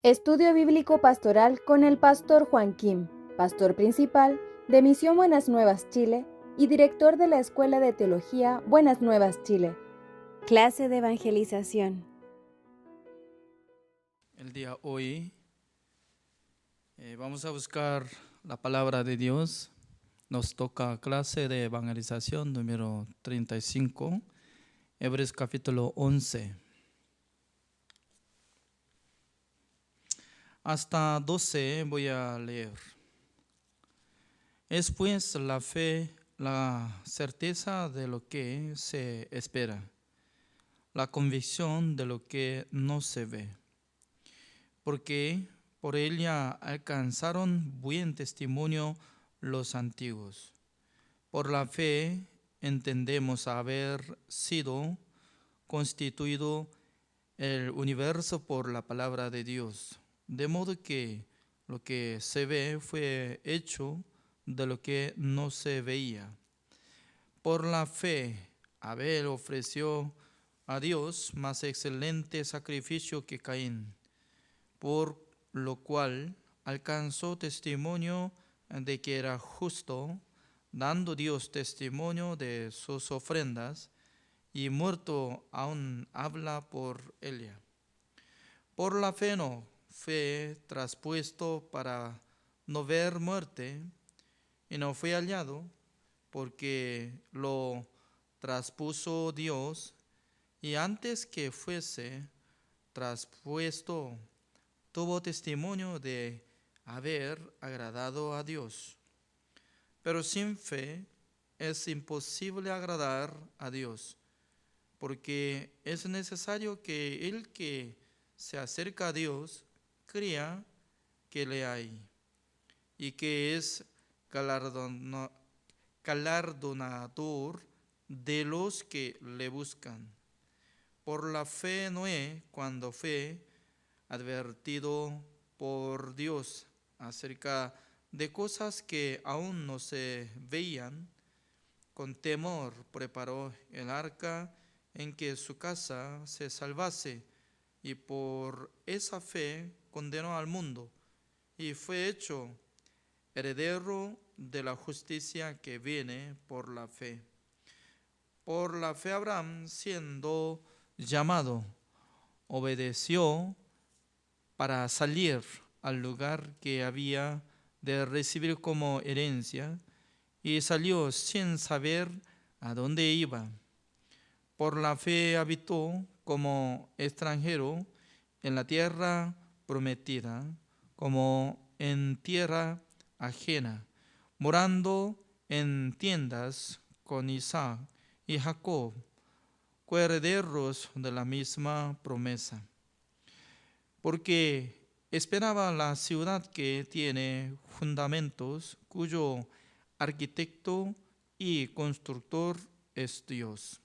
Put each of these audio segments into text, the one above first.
Estudio Bíblico Pastoral con el Pastor Juan Kim, Pastor Principal de Misión Buenas Nuevas Chile y Director de la Escuela de Teología Buenas Nuevas Chile. Clase de Evangelización. El día hoy vamos a buscar la palabra de Dios. Nos toca clase de evangelización número 35, Hebreos capítulo 11. Hasta 12 voy a leer. Es pues la fe, la certeza de lo que se espera, la convicción de lo que no se ve. Porque por ella alcanzaron buen testimonio los antiguos. Por la fe entendemos haber sido constituido el universo por la palabra de Dios, de modo que lo que se ve fue hecho de lo que no se veía. Por la fe Abel ofreció a Dios más excelente sacrificio que Caín, por lo cual alcanzó testimonio de que era justo, dando Dios testimonio de sus ofrendas, y muerto aún habla por ella. Por la fe no fue traspuesto para no ver muerte, y no fue hallado, porque lo traspuso Dios, y antes que fuese traspuesto, tuvo testimonio de haber agradado a Dios. Pero sin fe es imposible agradar a Dios, porque es necesario que el que se acerca a Dios crea que le hay y que es galardonador de los que le buscan. Por la fe Noé, cuando fue advertido por Dios acerca de cosas que aún no se veían, con temor preparó el arca en que su casa se salvase, y por esa fe condenó al mundo y fue hecho heredero de la justicia que viene por la fe. Por la fe Abraham, siendo llamado, obedeció para salir al lugar que había de recibir como herencia, y salió sin saber a dónde iba. Por la fe habitó como extranjero en la tierra prometida, como en tierra ajena, morando en tiendas con Isaac y Jacob, coherederos de la misma promesa. Porque esperaba la ciudad que tiene fundamentos, cuyo arquitecto y constructor es Dios.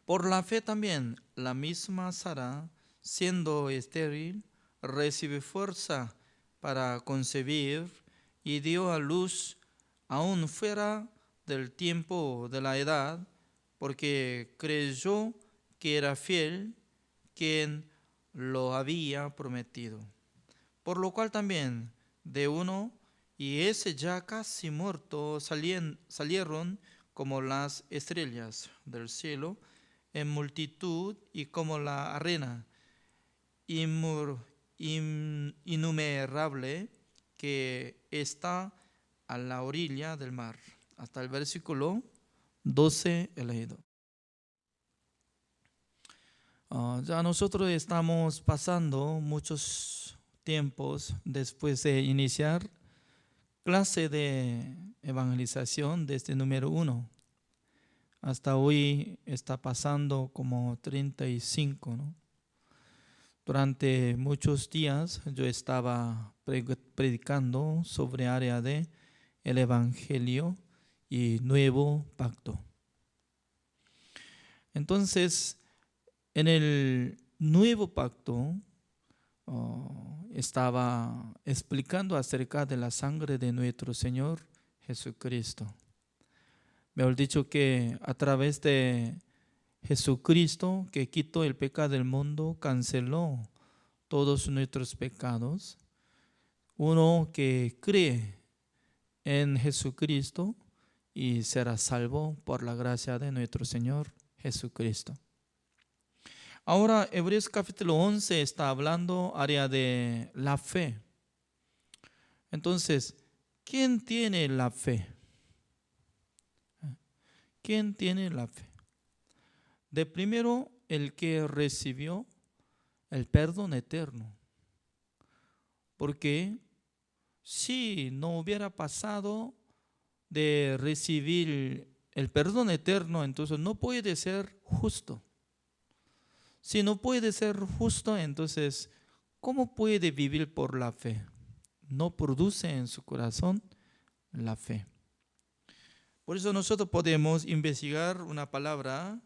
Por la fe también, la misma Sara, siendo estéril, recibe fuerza para concebir y dio a luz aún fuera del tiempo de la edad, porque creyó que era fiel quien lo había prometido. Por lo cual también de uno, y ese ya casi muerto, salieron como las estrellas del cielo en multitud, y como la arena innumerable que está a la orilla del mar. Hasta el versículo 12 he leído. Ya nosotros estamos pasando muchos tiempos después de iniciar clase de evangelización desde número 1. Hasta hoy está pasando como 35, ¿no? Durante muchos días yo estaba predicando sobre área de el Evangelio y Nuevo Pacto. Entonces, en el Nuevo Pacto estaba explicando acerca de la sangre de nuestro Señor Jesucristo. Mejor dicho, que a través de Jesucristo, que quitó el pecado del mundo, canceló todos nuestros pecados. Uno que cree en Jesucristo y será salvo por la gracia de nuestro Señor Jesucristo. Ahora, Hebreos capítulo 11 está hablando área de la fe. Entonces, ¿quién tiene la fe? ¿Quién tiene la fe? De primero, el que recibió el perdón eterno. Porque si no hubiera pasado de recibir el perdón eterno, entonces no puede ser justo. Si no puede ser justo, entonces, ¿cómo puede vivir por la fe? No produce en su corazón la fe. Por eso nosotros podemos investigar una palabra,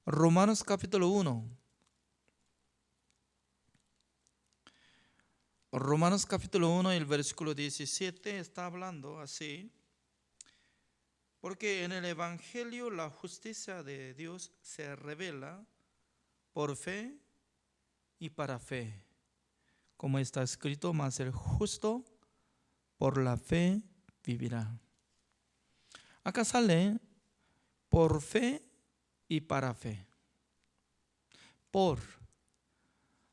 Romanos capítulo 1. Romanos capítulo 1, el versículo 17 está hablando así. Porque en el Evangelio la justicia de Dios se revela por fe y para fe. Como está escrito, mas el justo por la fe vivirá. Acá sale por fe y para fe.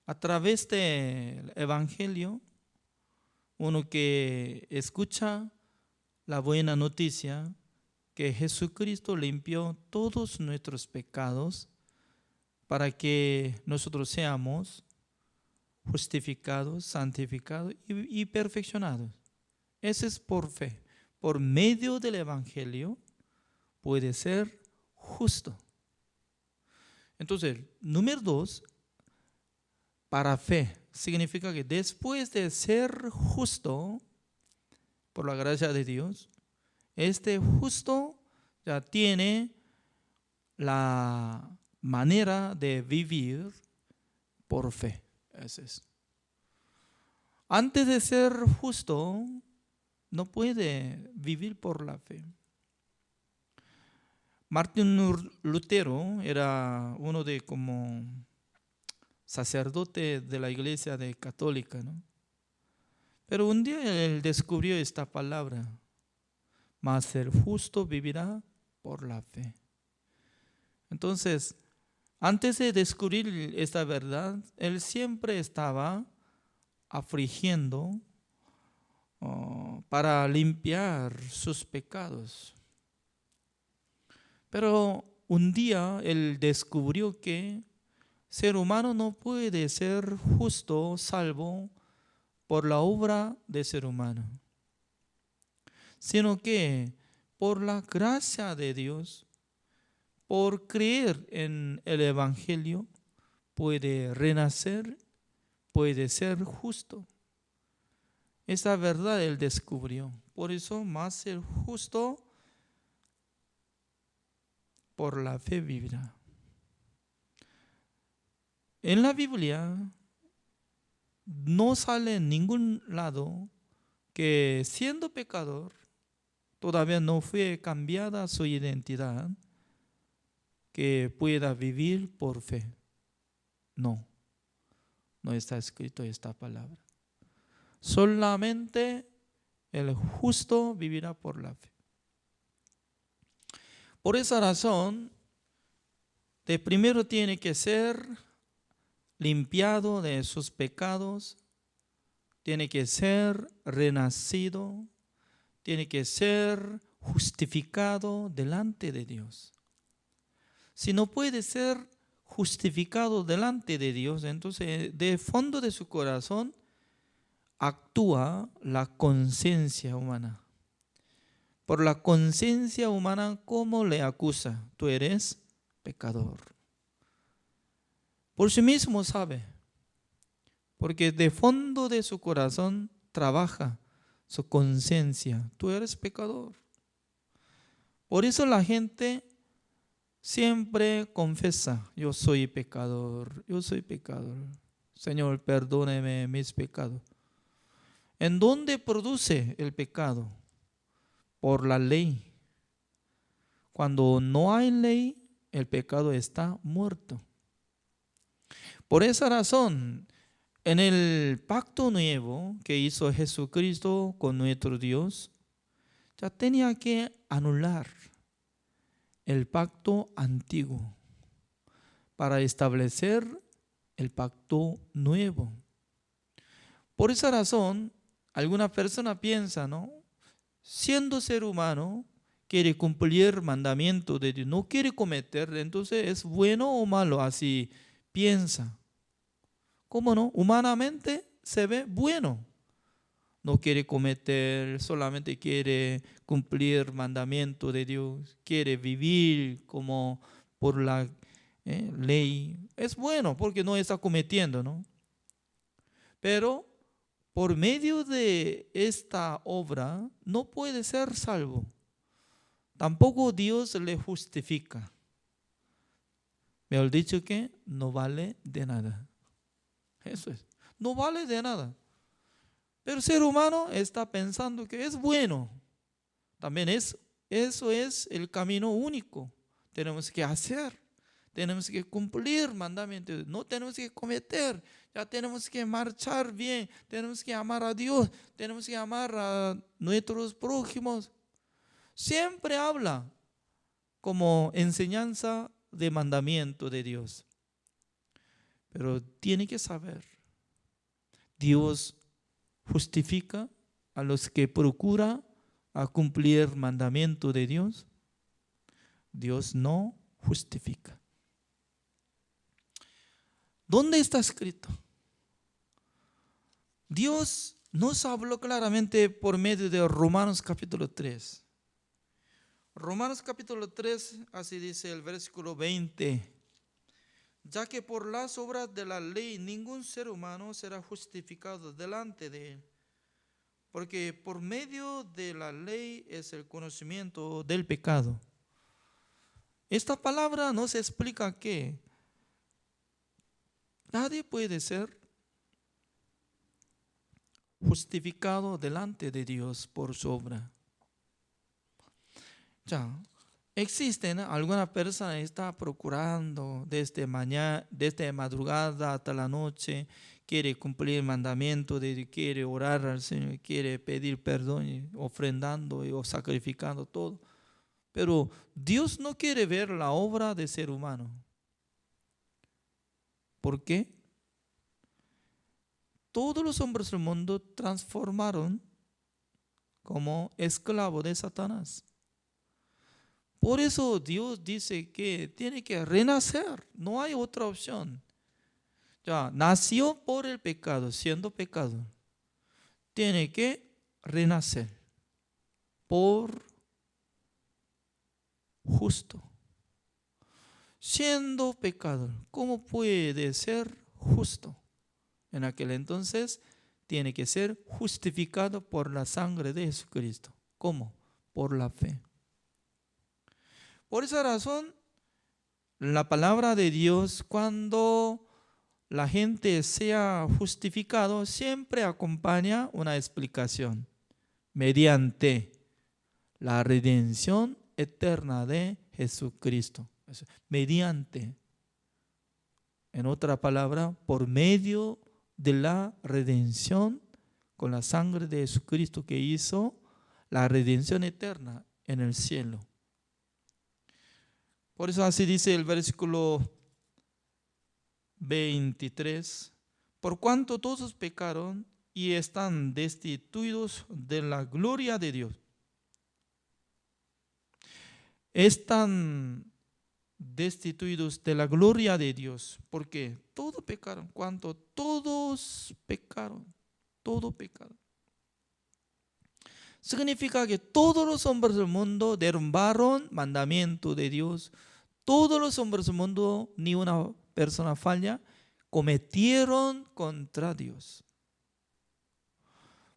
A través del Evangelio, uno que escucha la buena noticia que Jesucristo limpió todos nuestros pecados para que nosotros seamos justificados, santificados y perfeccionados. Ese es por fe. Por medio del Evangelio puede ser justo. Entonces, número 2, para fe, significa que después de ser justo, por la gracia de Dios, este justo ya tiene la manera de vivir por fe. Ese es. Antes de ser justo, no puede vivir por la fe. Martín Lutero era uno de como sacerdote de la iglesia católica, ¿no? Pero un día él descubrió esta palabra: mas el justo vivirá por la fe. Entonces, antes de descubrir esta verdad, él siempre estaba afligiendo para limpiar sus pecados. Pero un día él descubrió que ser humano no puede ser justo, salvo por la obra de ser humano, sino que por la gracia de Dios, por creer en el Evangelio, puede renacer, puede ser justo. Esa verdad él descubrió. Por eso, más el justo por la fe vivirá. En la Biblia no sale en ningún lado que siendo pecador todavía no fue cambiada su identidad, que pueda vivir por fe. No está escrito esta palabra. Solamente el justo vivirá por la fe. Por esa razón, de primero tiene que ser limpiado de sus pecados, tiene que ser renacido, tiene que ser justificado delante de Dios. Si no puede ser justificado delante de Dios, entonces de fondo de su corazón actúa la conciencia humana. Por la conciencia humana, ¿cómo le acusa? Tú eres pecador. Por sí mismo sabe, porque de fondo de su corazón trabaja su conciencia. Tú eres pecador. Por eso la gente siempre confiesa: yo soy pecador, yo soy pecador. Señor, perdóneme mis pecados. ¿En dónde produce el pecado? Por la ley. Cuando no hay ley, el pecado está muerto. Por esa razón, En el pacto nuevo que hizo Jesucristo con nuestro Dios, ya tenía que anular el pacto antiguo para establecer el pacto nuevo. Por esa razón, alguna persona piensa, ¿no? Siendo ser humano, quiere cumplir mandamientos de Dios, no quiere cometer, entonces ¿es bueno o malo? Así piensa. ¿Cómo no? Humanamente se ve bueno. No quiere cometer, solamente quiere cumplir mandamientos de Dios, quiere vivir como por la ley. Es bueno porque no está cometiendo, ¿no? Pero por medio de esta obra no puede ser salvo. Tampoco Dios le justifica. Mejor dicho que no vale de nada. Eso es. No vale de nada. Pero el ser humano está pensando que es bueno. También eso es el camino único. Tenemos que hacer. Tenemos que cumplir mandamientos. No tenemos que cometer. Ya tenemos que marchar bien. Tenemos que amar a Dios. Tenemos que amar a nuestros prójimos. Siempre habla como enseñanza de mandamiento de Dios. Pero tiene que saber, Dios justifica a los que procuran a cumplir mandamiento de Dios. Dios no justifica. ¿Dónde está escrito? Dios nos habló claramente por medio de Romanos capítulo 3. Romanos capítulo 3, así dice el versículo 20. Ya que por las obras de la ley ningún ser humano será justificado delante de él, porque por medio de la ley es el conocimiento del pecado. Esta palabra nos explica que nadie puede ser justificado delante de Dios por su obra. Ya, existen algunas personas que están procurando desde mañana, desde madrugada hasta la noche, quiere cumplir el mandamiento, quiere orar al Señor, quiere pedir perdón, ofrendando o sacrificando todo. Pero Dios no quiere ver la obra del ser humano. ¿Por qué? Todos los hombres del mundo transformaron como esclavos de Satanás. Por eso Dios dice que tiene que renacer, no hay otra opción. Ya nació por el pecado, siendo pecador. Tiene que renacer por justo. Siendo pecador, ¿cómo puede ser justo? En aquel entonces tiene que ser justificado por la sangre de Jesucristo. ¿Cómo? Por la fe. Por esa razón, la palabra de Dios, cuando la gente sea justificado, siempre acompaña una explicación mediante la redención eterna de Jesucristo. Mediante, en otra palabra, por medio de la redención con la sangre de Jesucristo que hizo la redención eterna en el cielo. Por eso así dice el versículo 23. Por cuanto todos pecaron y están destituidos de la gloria de Dios. Están destituidos de la gloria de Dios. Porque todos pecaron. Cuanto todos pecaron. Todo pecaron. Significa que todos los hombres del mundo derrumbaron mandamiento de Dios. Todos los hombres del mundo, ni una persona falla, cometieron contra Dios.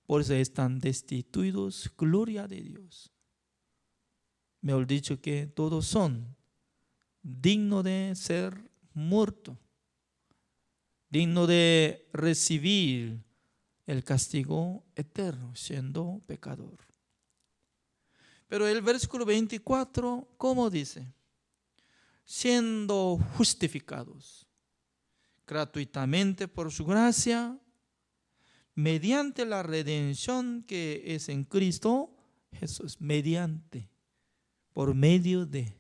Por eso están destituidos, gloria de Dios. Mejor dicho que todos son dignos de ser muertos, dignos de recibir el castigo eterno, siendo pecador. Pero el versículo 24, ¿cómo dice? Siendo justificados. gratuitamente por su gracia, mediante la redención que es en Cristo Jesús, por medio de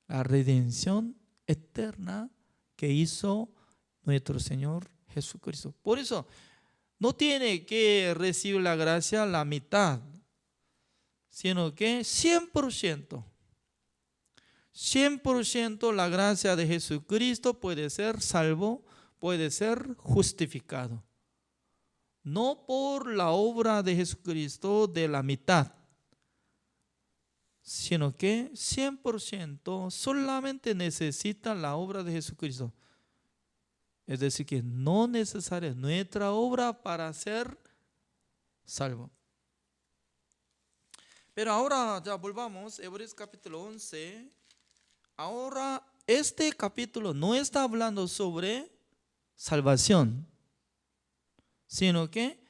la redención eterna que hizo nuestro Señor Jesucristo. Por eso, no tiene que recibir la gracia la mitad, sino que 100%. 100% la gracia de Jesucristo puede ser salvo, puede ser justificado. No por la obra de Jesucristo de la mitad, sino que 100% solamente necesita la obra de Jesucristo. Es decir, que no necesaria nuestra obra para ser salvo. Pero ahora ya volvamos, Hebreos capítulo 11. Ahora este capítulo no está hablando sobre salvación, sino que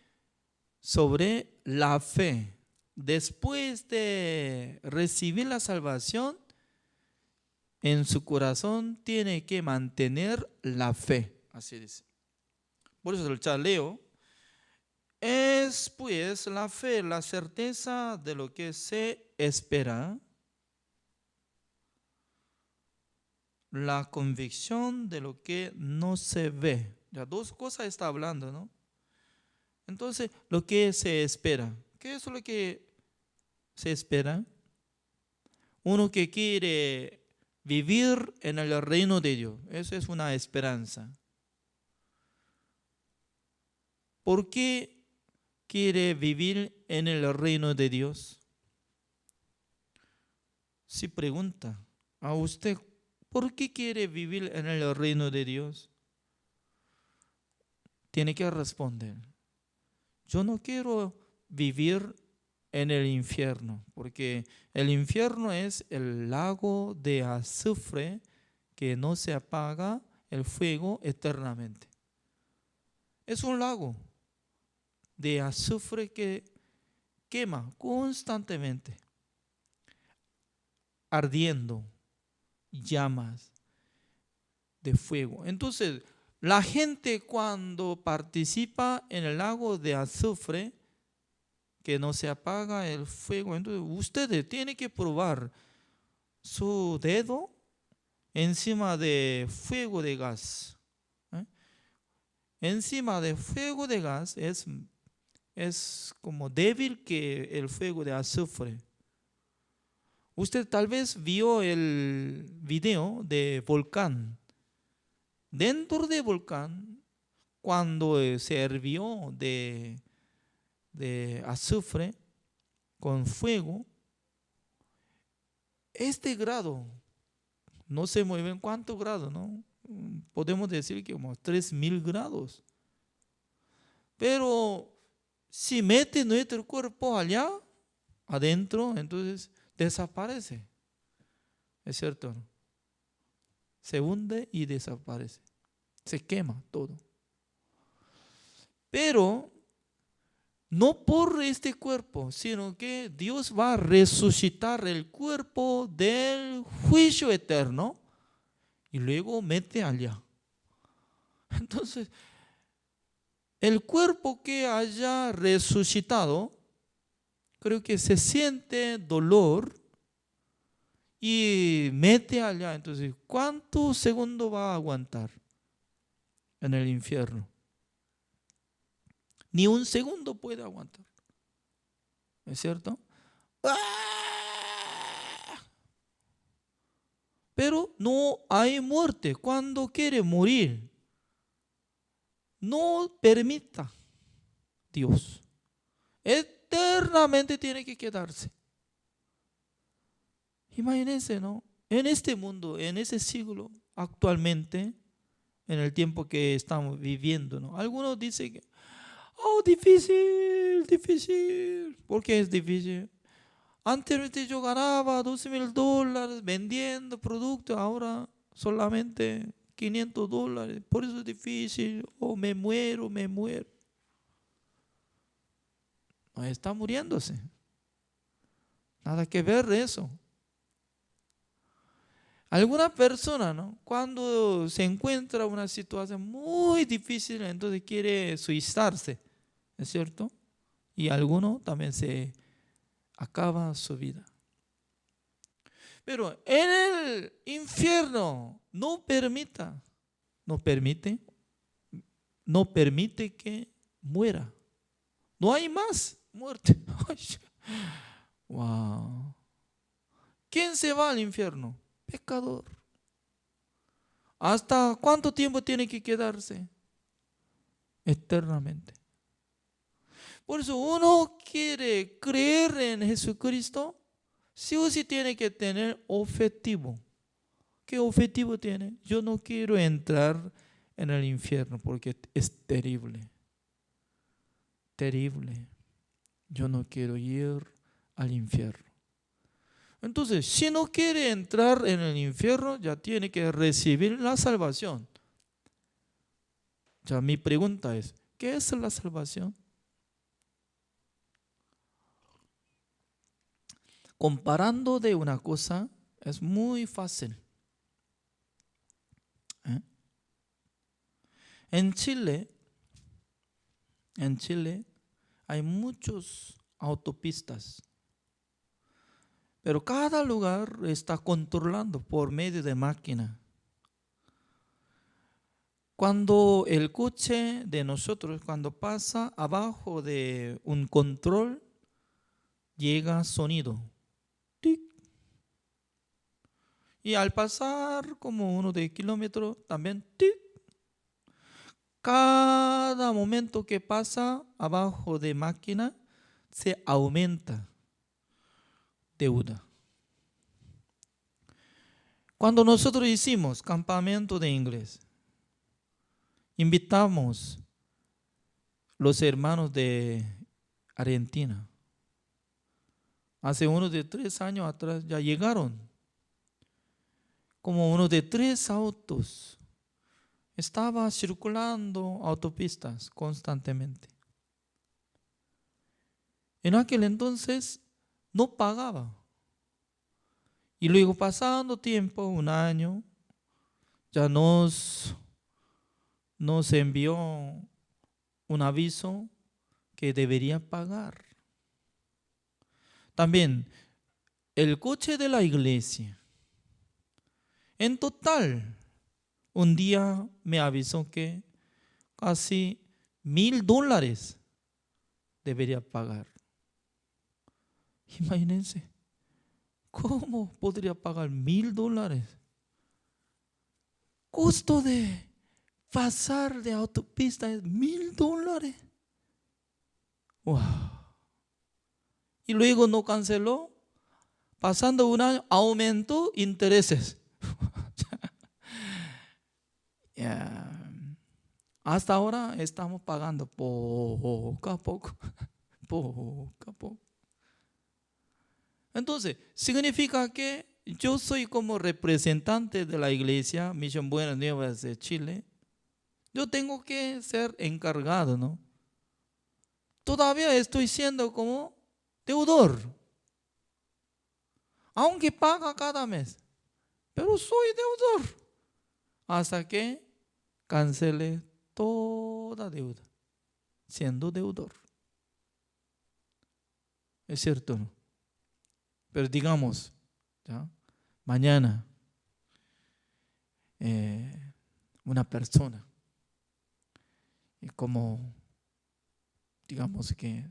sobre la fe. Después de recibir la salvación, en su corazón tiene que mantener la fe. Así dice. Por eso ya leo. Es pues la fe, la certeza de lo que se espera, la convicción de lo que no se ve. Ya dos cosas está hablando, ¿no? Entonces, lo que se espera. ¿Qué es lo que se espera? Uno que quiere vivir en el reino de Dios. Eso es una esperanza. ¿Por qué quiere vivir en el reino de Dios? Si pregunta a usted, ¿por qué quiere vivir en el reino de Dios? Tiene que responder, yo no quiero vivir en el infierno, porque el infierno es el lago de azufre que no se apaga el fuego eternamente. Es un lago de azufre que quema constantemente, ardiendo llamas de fuego. Entonces, la gente cuando participa en el lago de azufre, que no se apaga el fuego, entonces ustedes tienen que probar su dedo encima de fuego de gas. Encima de fuego de gas es como débil que el fuego de azufre. Usted tal vez vio el video de volcán. Dentro de volcán, cuando se hirvió de azufre con fuego, este grado, no sé muy bien cuántos grados, ¿no? Podemos decir que como 3000 grados. Pero si mete nuestro cuerpo allá, adentro, entonces desaparece. ¿Es cierto? Se hunde y desaparece. Se quema todo. Pero no por este cuerpo, sino que Dios va a resucitar el cuerpo del juicio eterno y luego mete allá. Entonces, el cuerpo que haya resucitado, creo que se siente dolor y mete allá. Entonces, ¿cuántos segundos va a aguantar en el infierno? Ni un segundo puede aguantar. ¿Es cierto? Pero no hay muerte. Cuando quiere morir, no permita Dios. Eternamente tiene que quedarse. Imagínense, ¿no? En este mundo, en ese siglo, actualmente, en el tiempo que estamos viviendo, ¿no? Algunos dicen que, oh, difícil, difícil. ¿Por qué es difícil? Antes yo ganaba $12,000 vendiendo productos, ahora solamente $500. Por eso es difícil. Oh, me muero, me muero. No, está muriéndose. Nada que ver eso. Alguna persona, ¿no? Cuando se encuentra una situación muy difícil, entonces quiere suicidarse, ¿es cierto? Y alguno también se acaba su vida. Pero en el infierno no permite que muera. No hay más muerte. Wow. ¿Quién se va al infierno? Pecador. ¿Hasta cuánto tiempo tiene que quedarse? Eternamente. Por eso uno quiere creer en Jesucristo, sí o sí tiene que tener objetivo. ¿Qué objetivo tiene? Yo no quiero entrar en el infierno porque es terrible. Terrible. Yo no quiero ir al infierno. Entonces, si no quiere entrar en el infierno, ya tiene que recibir la salvación. Ya mi pregunta es, ¿qué es la salvación? Comparando de una cosa es muy fácil. ¿Eh? En Chile hay muchas autopistas, pero cada lugar está controlando por medio de máquina. Cuando el coche de nosotros, cuando pasa abajo de un control, llega sonido. ¡Tic! Y al pasar como uno de kilómetros, también ¡tic! Cada momento que pasa abajo de máquina, se aumenta deuda. Cuando nosotros hicimos campamento de inglés, invitamos los hermanos de Argentina. Hace unos de 3 años atrás ya llegaron. Como unos de 3 autos. Estaba circulando autopistas constantemente. En aquel entonces no pagaba. Y luego pasando tiempo, un año, ya nos envió un aviso que debería pagar. También el coche de la iglesia. En total, un día me avisó que casi $1,000 debería pagar. Imagínense, ¿cómo podría pagar $1,000? Costo de pasar de autopista es $1,000. Wow. Y luego no canceló. Pasando un año, aumentó intereses. Hasta ahora estamos pagando poco a poco. Poco a poco. Entonces, significa que yo soy como representante de la iglesia Misión Buenas Nuevas de Chile. Yo tengo que ser encargado, ¿no? Todavía estoy siendo como deudor. Aunque paga cada mes. Pero soy deudor. Hasta que cancele toda deuda. Siendo deudor. ¿Es cierto, no? Pero digamos, ¿ya? Mañana una persona, y como digamos que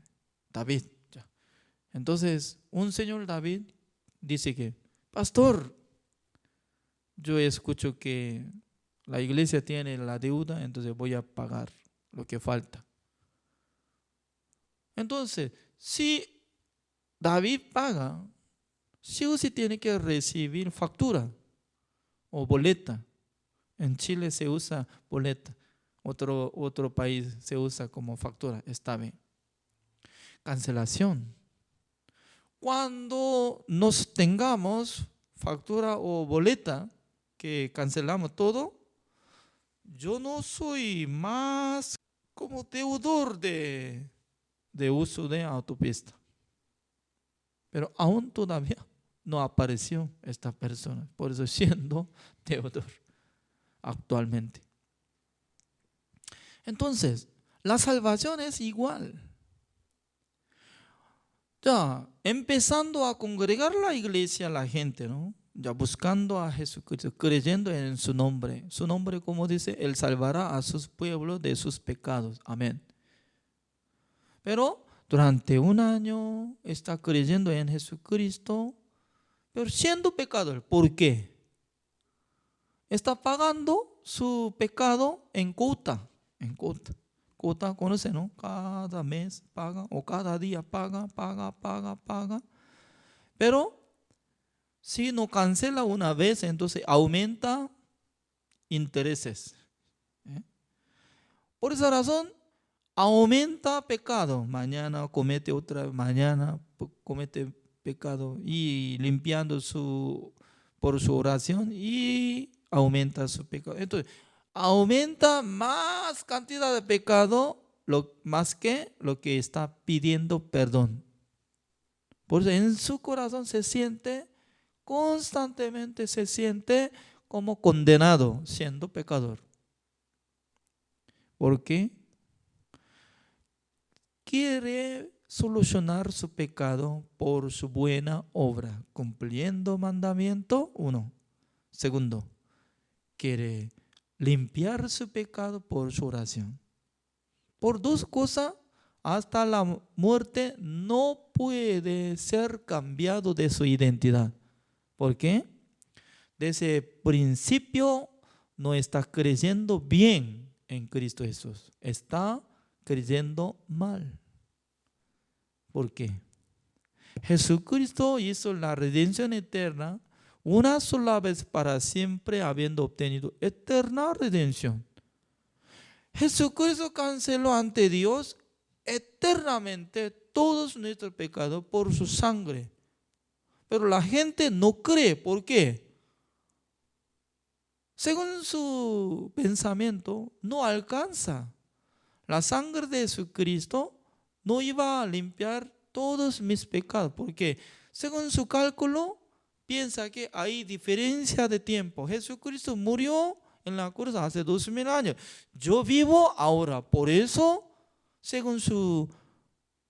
David, ¿ya? Entonces un señor David dice que, pastor, yo escucho que la iglesia tiene la deuda, entonces voy a pagar lo que falta. Entonces, si David paga, sí o sí tiene que recibir factura o boleta. En Chile se usa boleta, otro país se usa como factura, está bien. Cancelación. Cuando nos tengamos factura o boleta, que cancelamos todo, yo no soy más como deudor de uso de autopista. Pero aún todavía no apareció esta persona. Por eso siendo deudor actualmente. Entonces, la salvación es igual. Ya, empezando a congregar la iglesia, la gente, ¿no? Ya buscando a Jesucristo, creyendo en su nombre. Su nombre, como dice, Él salvará a sus pueblos de sus pecados. Amén. Pero durante un año está creyendo en Jesucristo, pero siendo pecador. ¿Por qué? Está pagando su pecado en cuota. En cuota. Cuota, conoce, ¿no? Cada mes paga o cada día paga. Pero si no cancela una vez, entonces aumenta intereses. ¿Eh? Por esa razón, aumenta pecado. Mañana comete otra, mañana comete pecado y limpiando por su oración y aumenta su pecado. Entonces, aumenta más cantidad de pecado más que lo que está pidiendo perdón. Por eso en su corazón constantemente se siente como condenado siendo pecador. ¿Por qué? Quiere solucionar su pecado por su buena obra, cumpliendo mandamiento, 1. Segundo, quiere limpiar su pecado por su oración. Por 2 cosas, hasta la muerte no puede ser cambiado de su identidad. ¿Por qué? Desde el principio no está creyendo bien en Cristo Jesús. Está creyendo mal. ¿Por qué? Jesucristo hizo la redención eterna una sola vez para siempre, habiendo obtenido eterna redención. Jesucristo canceló ante Dios eternamente todos nuestros pecados por su sangre. Pero la gente no cree. ¿Por qué? Según su pensamiento, no alcanza. La sangre de Jesucristo no iba a limpiar todos mis pecados, porque según su cálculo, piensa que hay diferencia de tiempo. Jesucristo murió en la cruz hace 2000 años. Yo vivo ahora, por eso, según su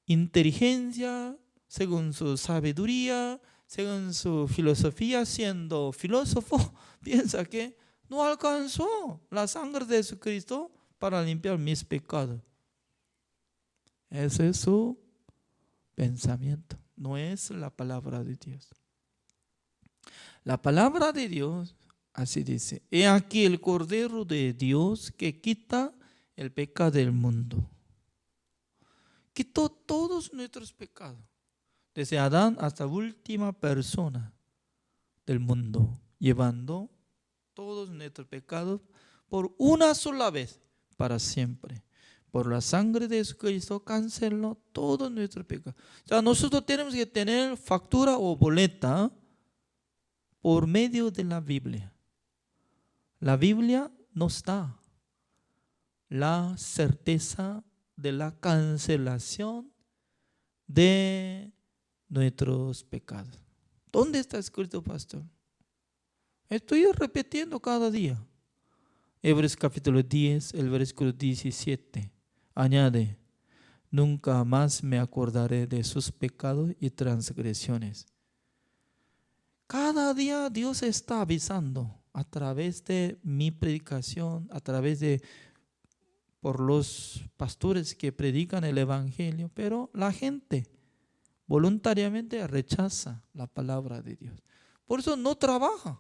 inteligencia, según su sabiduría, según su filosofía, siendo filósofo, piensa que no alcanzó la sangre de Jesucristo para limpiar mis pecados. Ese es su pensamiento, no es la palabra de Dios. La palabra de Dios así dice: he aquí el Cordero de Dios que quita el pecado del mundo. Quitó todos nuestros pecados, desde Adán hasta la última persona del mundo, llevando todos nuestros pecados por una sola vez, para siempre. Por la sangre de Jesucristo canceló todos nuestros pecados. O sea, nosotros tenemos que tener factura o boleta por medio de la Biblia. La Biblia nos da la certeza de la cancelación de nuestros pecados. ¿Dónde está escrito, pastor? Estoy repitiendo cada día. Hebreos capítulo 10, el versículo 17. Añade: nunca más me acordaré de sus pecados y transgresiones. Cada día Dios está avisando a través de mi predicación, a través de por los pastores que predican el evangelio, pero la gente voluntariamente rechaza la palabra de Dios. Por eso no trabaja.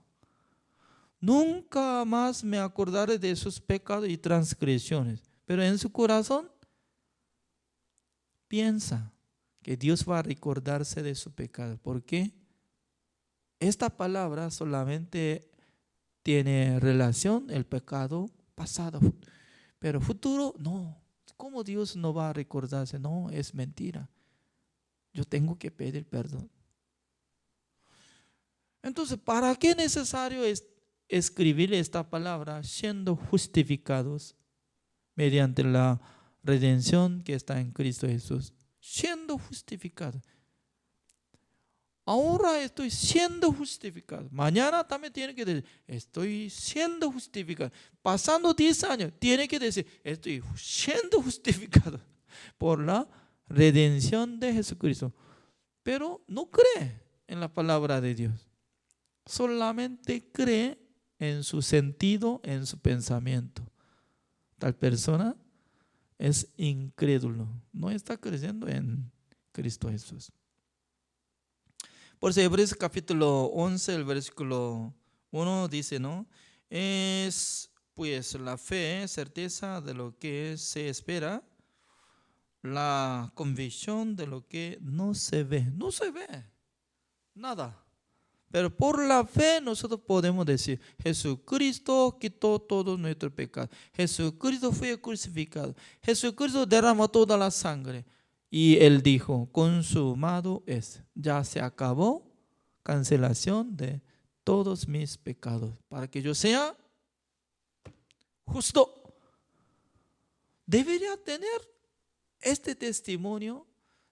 Nunca más me acordaré de sus pecados y transgresiones. Pero en su corazón piensa que Dios va a recordarse de su pecado. ¿Por qué? Esta palabra solamente tiene relación el pecado pasado, pero futuro no. ¿Cómo Dios no va a recordarse? No, es mentira. Yo tengo que pedir perdón. Entonces, ¿para qué es necesario escribir esta palabra? Siendo justificados mediante la redención que está en Cristo Jesús. Siendo justificados. Ahora estoy siendo justificado. Mañana también tiene que decir, estoy siendo justificado. Pasando 10 años, tiene que decir, estoy siendo justificado por la redención de Jesucristo. Pero no cree en la palabra de Dios. Solamente cree en su sentido, en su pensamiento. Tal persona es incrédulo. No está creyendo en Cristo Jesús. Por eso Hebreos capítulo 11, el versículo 1 dice, ¿no? Es pues la fe, certeza de lo que se espera, la convicción de lo que no se ve. No se ve nada. Pero por la fe nosotros podemos decir, Jesucristo quitó todo nuestro pecado. Jesucristo fue crucificado. Jesucristo derramó toda la sangre. Y Él dijo, consumado es. Ya se acabó, cancelación de todos mis pecados. Para que yo sea justo. Debería tener este testimonio.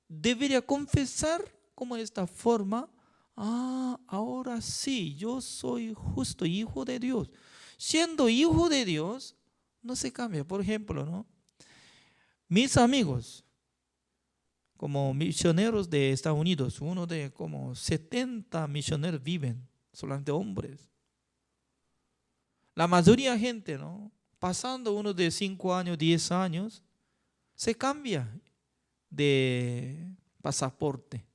Debería confesar como esta forma. Ahora sí, yo soy justo, hijo de Dios. Siendo hijo de Dios, no se cambia. Por ejemplo, ¿no? Mis amigos, como misioneros de Estados Unidos, uno de como 70 misioneros viven, solamente hombres. La mayoría de gente, ¿no? Pasando uno de 5 años, 10 años, se cambia de pasaporte.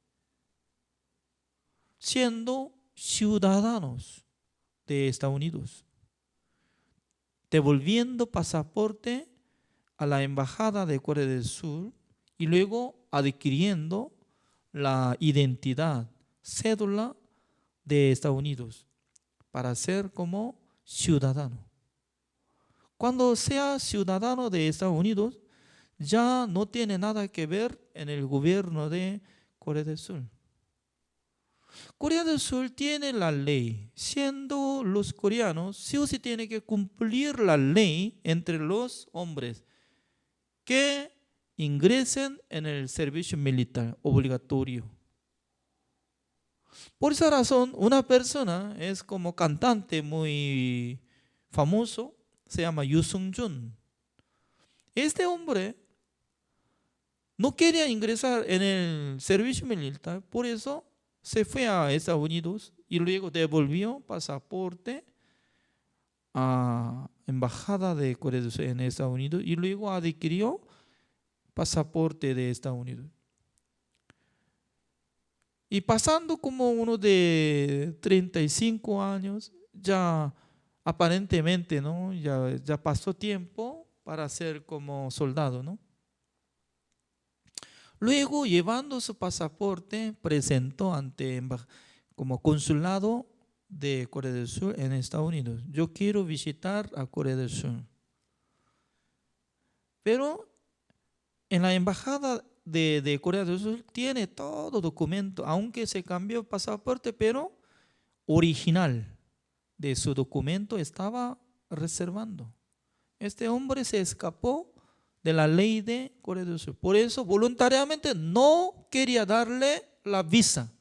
Siendo ciudadanos de Estados Unidos, devolviendo pasaporte a la embajada de Corea del Sur y luego adquiriendo la identidad, cédula de Estados Unidos para ser como ciudadano. Cuando sea ciudadano de Estados Unidos, ya no tiene nada que ver en el gobierno de Corea del Sur. Corea del Sur tiene la ley, siendo los coreanos, sí o sí tienen que cumplir la ley entre los hombres que ingresen en el servicio militar obligatorio. Por esa razón, una persona es como cantante muy famoso, se llama Yoo Sung-jun. Este hombre no quería ingresar en el servicio militar, por eso se fue a Estados Unidos y luego devolvió pasaporte a embajada de Corea del Sur en Estados Unidos y luego adquirió pasaporte de Estados Unidos. Y pasando como uno de 35 años, ya aparentemente, ¿no? Ya pasó tiempo para ser como soldado, ¿no? Luego, llevando su pasaporte, presentó ante como consulado de Corea del Sur en Estados Unidos. Yo quiero visitar a Corea del Sur. Pero en la embajada de Corea del Sur tiene todo documento, aunque se cambió el pasaporte, pero original de su documento estaba reservando. Este hombre se escapó de la ley de Corea del Sur. Por eso voluntariamente no quería darle la visa.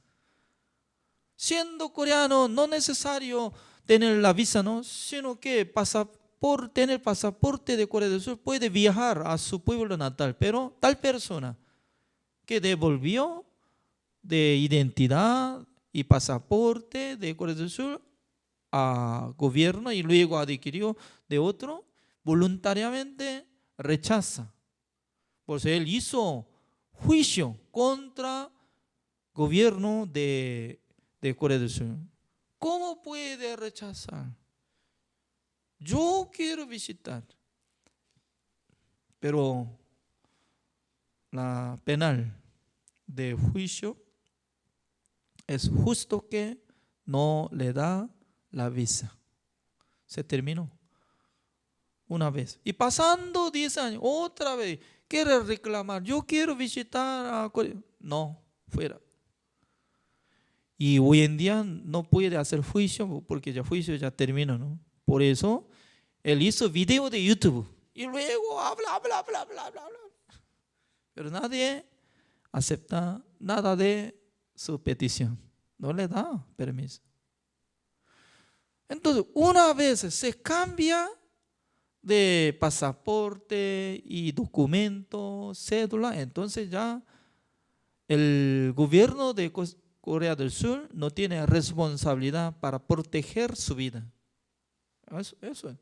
Siendo coreano no es necesario tener la visa, ¿no? Sino que por tener pasaporte de Corea del Sur puede viajar a su pueblo natal. Pero tal persona que devolvió de identidad y pasaporte de Corea del Sur a gobierno y luego adquirió de otro, voluntariamente rechaza. Por eso él hizo juicio contra gobierno de Corea del Sur. ¿Cómo puede rechazar? Yo quiero visitar, pero la penal de juicio es justo que no le da la visa. Se terminó una vez. Y pasando 10 años, otra vez, quiere reclamar, yo quiero visitar a Corea. No, fuera. Y hoy en día no puede hacer juicio porque ya juicio ya terminó, ¿no? Por eso él hizo video de YouTube y luego habla. Pero nadie acepta nada de su petición. no le da permiso. Entonces, una vez se cambia de pasaporte y documento, cédula, entonces ya el gobierno de Corea del Sur no tiene responsabilidad para proteger su vida. Eso es.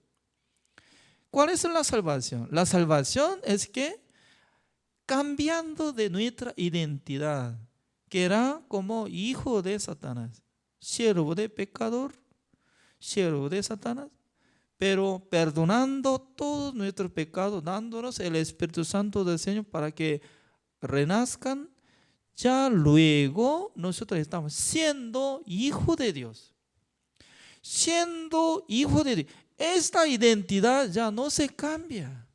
¿Cuál es la salvación? La salvación es que cambiando de nuestra identidad, que era como hijo de Satanás, siervo de pecador, siervo de Satanás, pero perdonando todos nuestros pecados, dándonos el Espíritu Santo del Señor para que renazcan, ya luego nosotros estamos siendo hijo de Dios. Siendo hijo de Dios. Esta identidad ya no se cambia.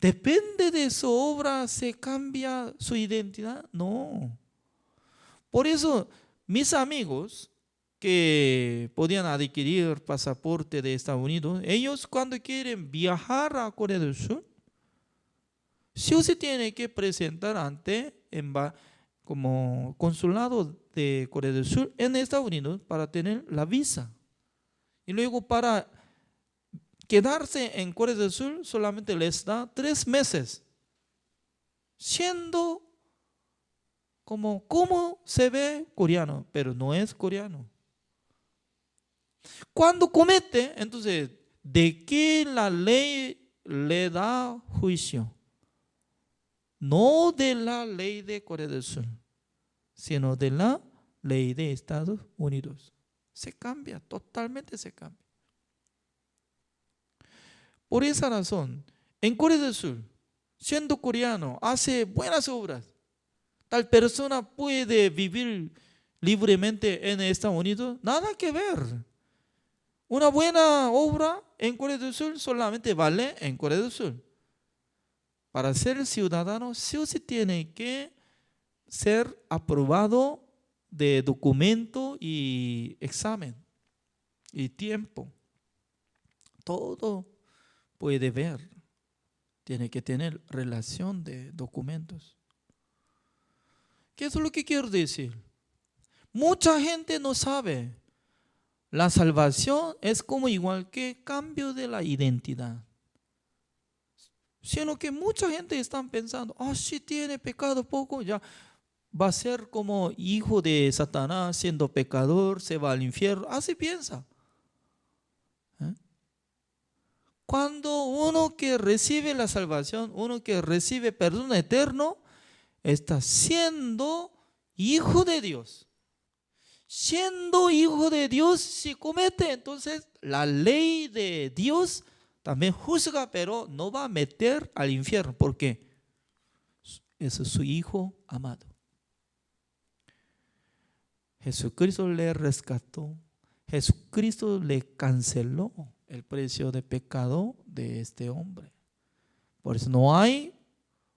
¿Depende de su obra se cambia su identidad? No. Por eso mis amigos que podían adquirir pasaporte de Estados Unidos, ellos cuando quieren viajar a Corea del Sur, sí o sí tienen que presentar ante como consulado de Corea del Sur en Estados Unidos para tener la visa. Y luego para quedarse en Corea del Sur solamente les da 3 meses, siendo como se ve coreano, pero no es coreano. Cuando comete, entonces, ¿de qué la ley le da juicio? No de la ley de Corea del Sur, sino de la ley de Estados Unidos. Se cambia, totalmente se cambia. Por esa razón, en Corea del Sur, siendo coreano, hace buenas obras. Tal persona puede vivir libremente en Estados Unidos. Nada que ver. Una buena obra en Corea del Sur solamente vale en Corea del Sur. Para ser ciudadano, sí o sí tiene que ser aprobado de documento y examen y tiempo. Todo puede ver. Tiene que tener relación de documentos. ¿Qué es lo que quiero decir? Mucha gente no sabe. La salvación es como igual que cambio de la identidad. Sino que mucha gente está pensando, si tiene pecado poco, ya va a ser como hijo de Satanás, siendo pecador, se va al infierno. Así piensa. Cuando uno que recibe la salvación, uno que recibe perdón eterno, está siendo hijo de Dios. Siendo hijo de Dios, si comete, entonces la ley de Dios también juzga, pero no va a meter al infierno, porque ese es su hijo amado. Jesucristo le rescató, Jesucristo le canceló el precio de pecado de este hombre. Por eso no hay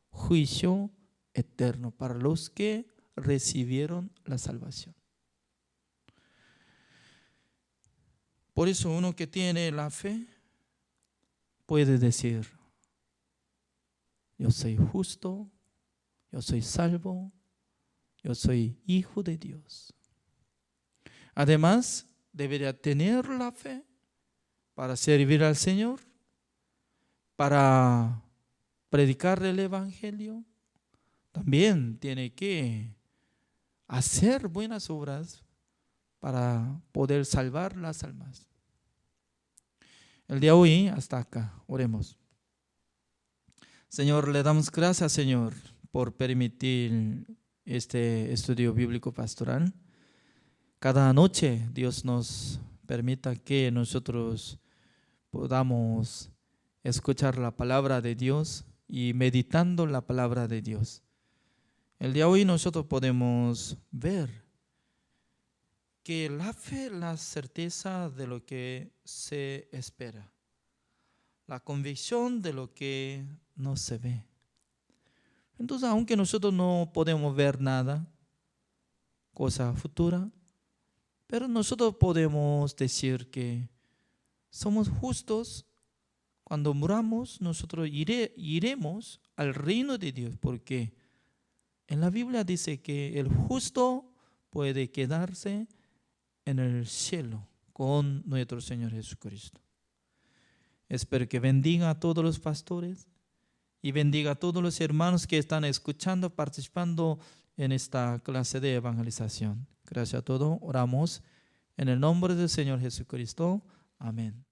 juicio eterno para los que recibieron la salvación. Por eso uno que tiene la fe puede decir, yo soy justo, yo soy salvo, yo soy hijo de Dios. Además, debería tener la fe para servir al Señor, para predicar el Evangelio. También tiene que hacer buenas obras para poder salvar las almas. El día de hoy, hasta acá, oremos. Señor, le damos gracias, Señor, por permitir este estudio bíblico pastoral. Cada noche Dios nos permita que nosotros podamos escuchar la palabra de Dios y meditando la palabra de Dios. El día de hoy nosotros podemos ver que la fe, la certeza de lo que se espera, la convicción de lo que no se ve. Entonces, aunque nosotros no podemos ver nada, cosa futura, pero nosotros podemos decir que somos justos. Cuando muramos, nosotros iremos al reino de Dios, porque En la Biblia dice que el justo puede quedarse en el cielo con nuestro Señor Jesucristo. Espero que bendiga a todos los pastores y bendiga a todos los hermanos que están escuchando, participando en esta clase de evangelización. Gracias a todos. Oramos en el nombre del Señor Jesucristo. Amén.